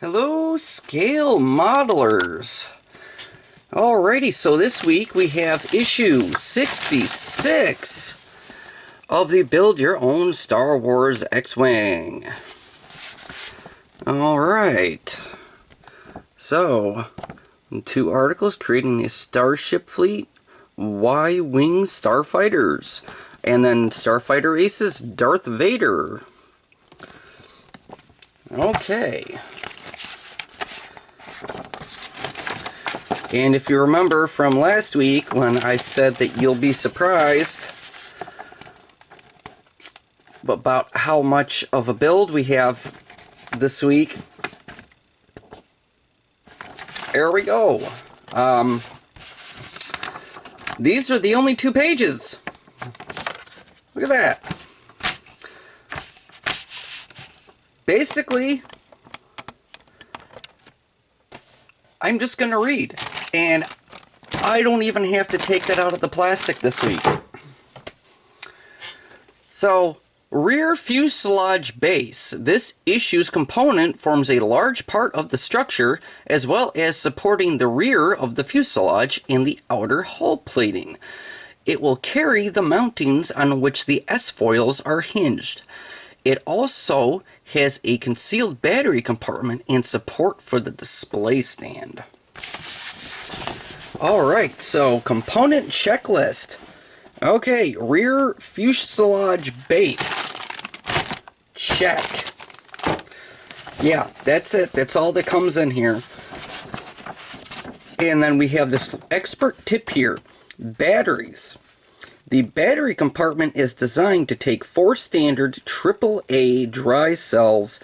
Hello, scale modelers. Alrighty, so this week we have issue 66 of the Build Your Own Star Wars X-Wing. Alright, so 2 articles: creating a starship fleet, Y-Wing starfighters, and then starfighter aces Darth Vader. Okay. And if you remember from last week when I said that you'll be surprised about how much of a build we have this week, there we go. These are the only 2 pages. Look at that. Basically, I'm just going to read. And I don't even have to take that out of the plastic this week. So, rear fuselage base. This issue's component forms a large part of the structure, as well as supporting the rear of the fuselage and the outer hull plating. It will carry the mountings on which the S-foils are hinged. It also has a concealed battery compartment and support for the display stand. Alright, so component checklist. Okay, rear fuselage base. Check. Yeah, that's it. That's all that comes in here. And then we have this expert tip here. Batteries. The battery compartment is designed to take 4 standard AAA dry cells,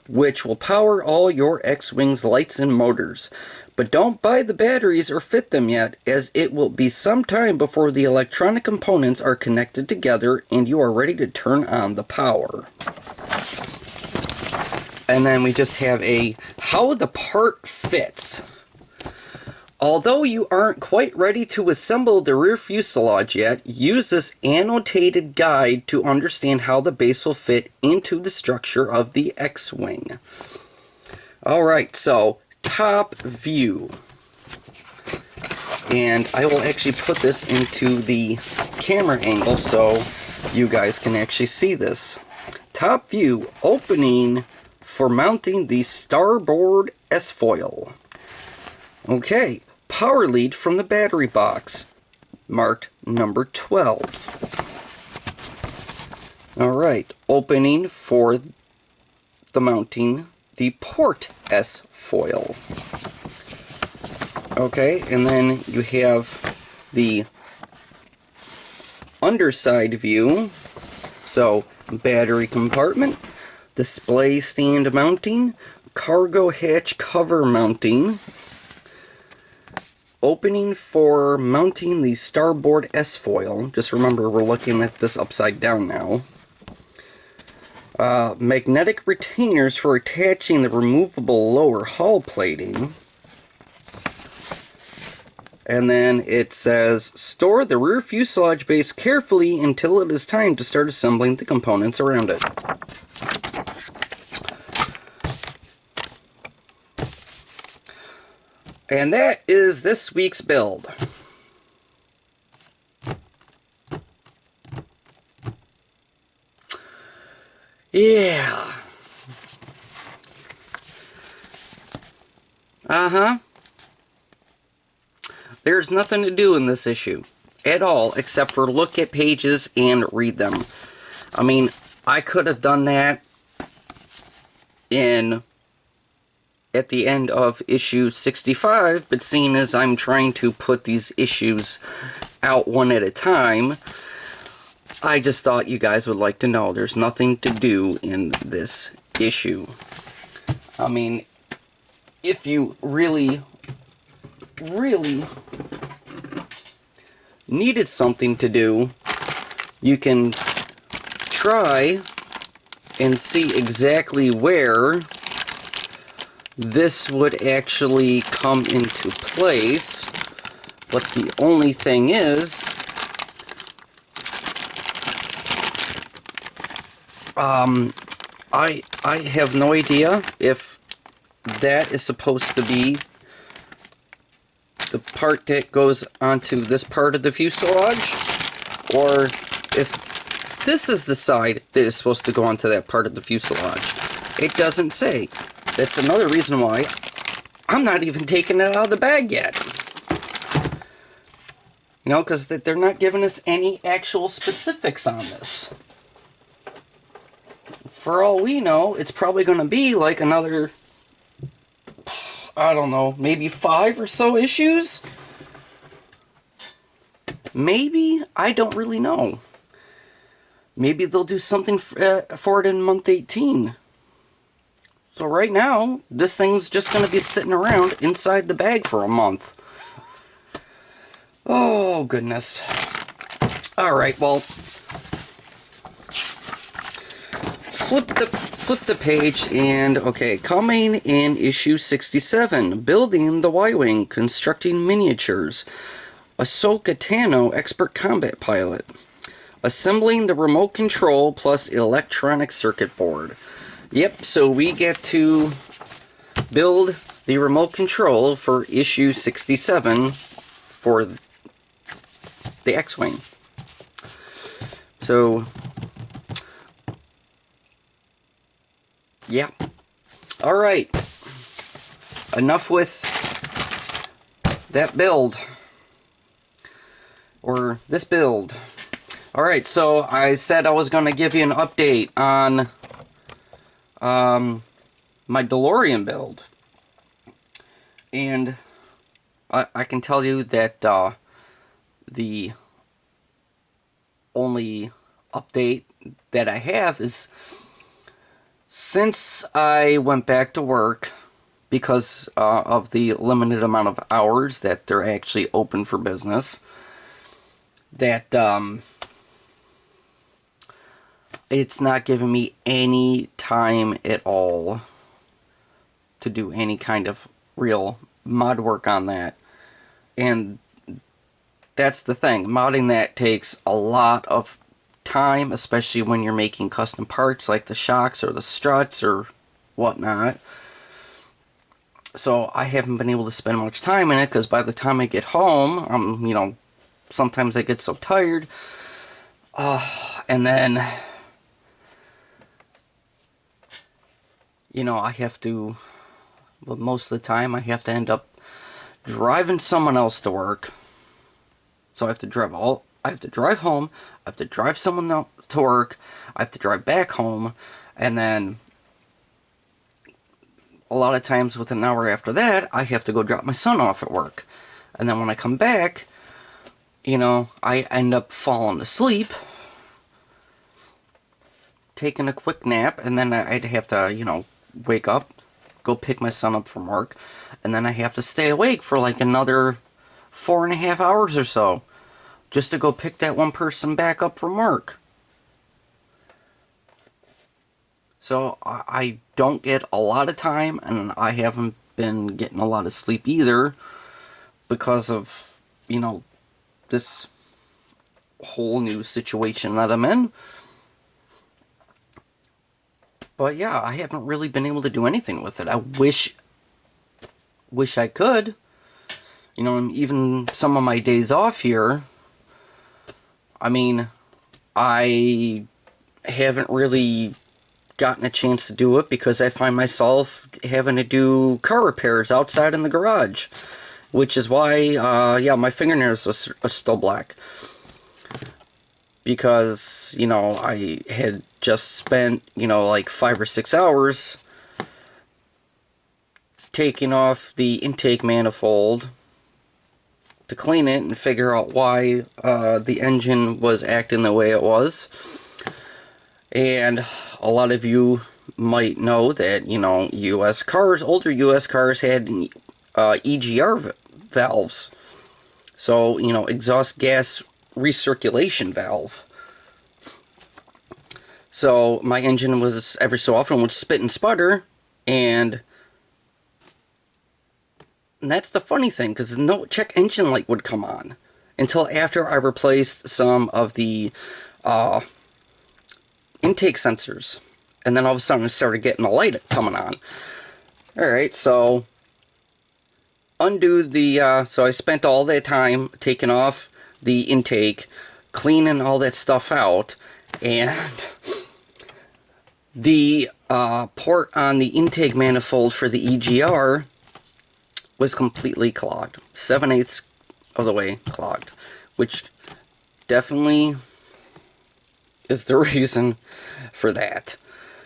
which will power all your X-Wing's lights and motors. But don't buy the batteries or fit them yet, as it will be some time before the electronic components are connected together and you are ready to turn on the power. And then we just have a how the part fits. Although you aren't quite ready to assemble the rear fuselage yet, use this annotated guide to understand how the base will fit into the structure of the X-Wing. Alright, so top view. And I will actually put this into the camera angle so you guys can actually see this. Top view, opening for mounting the starboard S-foil. Okay, power lead from the battery box, marked number 12. Alright, opening for the mounting the port S-foil. Okay, and then you have the underside view. So, battery compartment, display stand mounting, cargo hatch cover mounting, opening for mounting the starboard S-foil. Just remember, we're looking at this upside down now. Magnetic retainers for attaching the removable lower hull plating. And then it says, store the rear fuselage base carefully until it is time to start assembling the components around it. And that is this week's build. Yeah. There's nothing to do in this issue at all except for look at pages and read them. I mean, I could have done that at the end of issue 65, but seeing as I'm trying to put these issues out one at a time, I just thought you guys would like to know there's nothing to do in this issue. I mean, if you really needed something to do, you can try and see exactly where this would actually come into place. But the only thing is, I have no idea if that is supposed to be the part that goes onto this part of the fuselage, or if this is the side that is supposed to go onto that part of the fuselage. It doesn't say. That's another reason why I'm not even taking it out of the bag yet. You know, because they're not giving us any actual specifics on this. For all we know, it's probably going to be like another, I don't know, maybe 5 or so issues? Maybe? I don't really know. Maybe they'll do something for it in month 18. So right now, this thing's just going to be sitting around inside the bag for a month. Oh, goodness. Alright, well, flip the page, and, okay, coming in issue 67, Building the Y-Wing, Constructing Miniatures. Ahsoka Tano, Expert Combat Pilot. Assembling the remote control plus electronic circuit board. Yep, so we get to build the remote control for issue 67 for the X-Wing. So, yeah. Alright. Enough with that build. Or this build. Alright, so I said I was going to give you an update on my DeLorean build. And I can tell you that the only update that I have is, since I went back to work because of the limited amount of hours that they're actually open for business, that it's not giving me any time at all to do any kind of real mod work on that. And that's the thing. Modding that takes a lot of time, especially when you're making custom parts like the shocks or the struts or whatnot. So I haven't been able to spend much time in it, because by the time I get home, you know, sometimes I get so tired. And then, you know, I have to, well, most of the time I have to end up driving someone else to work. So I have to drive home, I have to drive someone else to work, I have to drive back home, and then a lot of times within an hour after that, I have to go drop my son off at work. And then when I come back, you know, I end up falling asleep, taking a quick nap, and then I'd have to, you know, wake up, go pick my son up from work, and then I have to stay awake for like another 4.5 hours or so, just to go pick that one person back up from work. So I don't get a lot of time, and I haven't been getting a lot of sleep either, because of, you know, this whole new situation that I'm in. But yeah, I haven't really been able to do anything with it. I wish I could. You know, even some of my days off here, I mean, I haven't really gotten a chance to do it because I find myself having to do car repairs outside in the garage. Which is why, yeah, my fingernails are still black. Because, you know, I had just spent, you know, like 5 or 6 hours taking off the intake manifold to clean it and figure out why the engine was acting the way it was. And a lot of you might know that, you know, US cars, older US cars had EGR valves. So, you know, exhaust gas recirculation valve. So my engine was, every so often, would spit and sputter, and that's the funny thing, because no check engine light would come on until after I replaced some of the intake sensors, and then all of a sudden I started getting the light coming on. Alright, so undo the, so I spent all that time taking off the intake, cleaning all that stuff out, and the port on the intake manifold for the EGR was completely clogged. 7/8 of the way clogged, which definitely is the reason for that.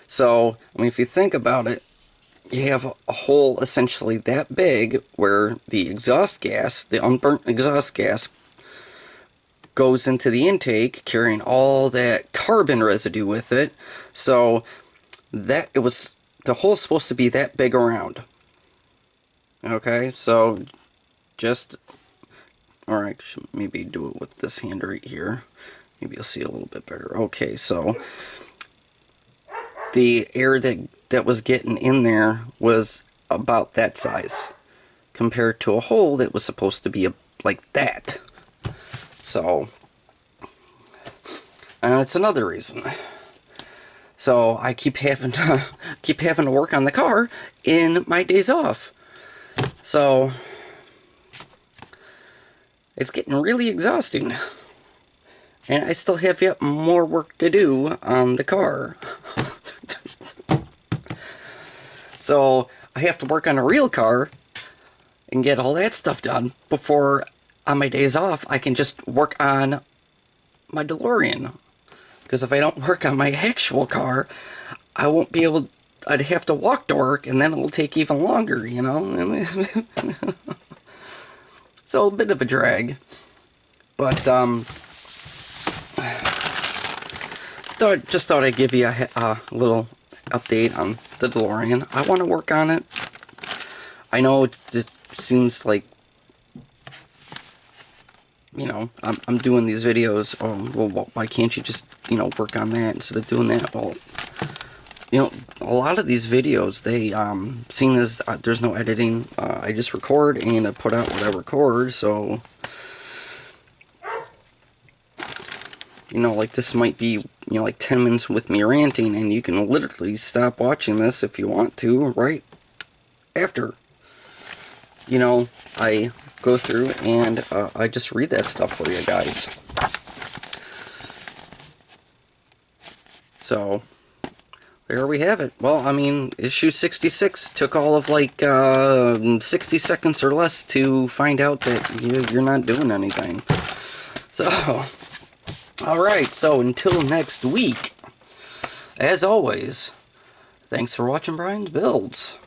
So, I mean, if you think about it, you have a hole essentially that big where the exhaust gas, the unburnt exhaust gas, goes into the intake, carrying all that carbon residue with it. So that the hole's supposed to be that big around. Okay, so just, alright, maybe do it with this hand right here. Maybe you'll see a little bit better. Okay, so the air that was getting in there was about that size compared to a hole that was supposed to be like that. So, and that's another reason. So I keep having to work on the car in my days off. So it's getting really exhausting. And I still have yet more work to do on the car. So I have to work on a real car and get all that stuff done before, on my days off, I can just work on my DeLorean. Because if I don't work on my actual car, I won't be able, I'd have to walk to work, and then it'll take even longer, you know? So a bit of a drag. But, just thought I'd give you a little update on the DeLorean. I want to work on it. I know it seems like, you know, I'm doing these videos. Oh, well, why can't you just, you know, work on that instead of doing that? Well, you know, a lot of these videos, they, seeing as there's no editing, I just record and I put out what I record, so, you know, like this might be, you know, like 10 minutes with me ranting, and you can literally stop watching this if you want to, right after, you know, I go through and I just read that stuff for you guys. So, there we have it. Well, I mean, issue 66 took all of like 60 seconds or less to find out that you're not doing anything. So, alright, so until next week, as always, thanks for watching Brian's Builds.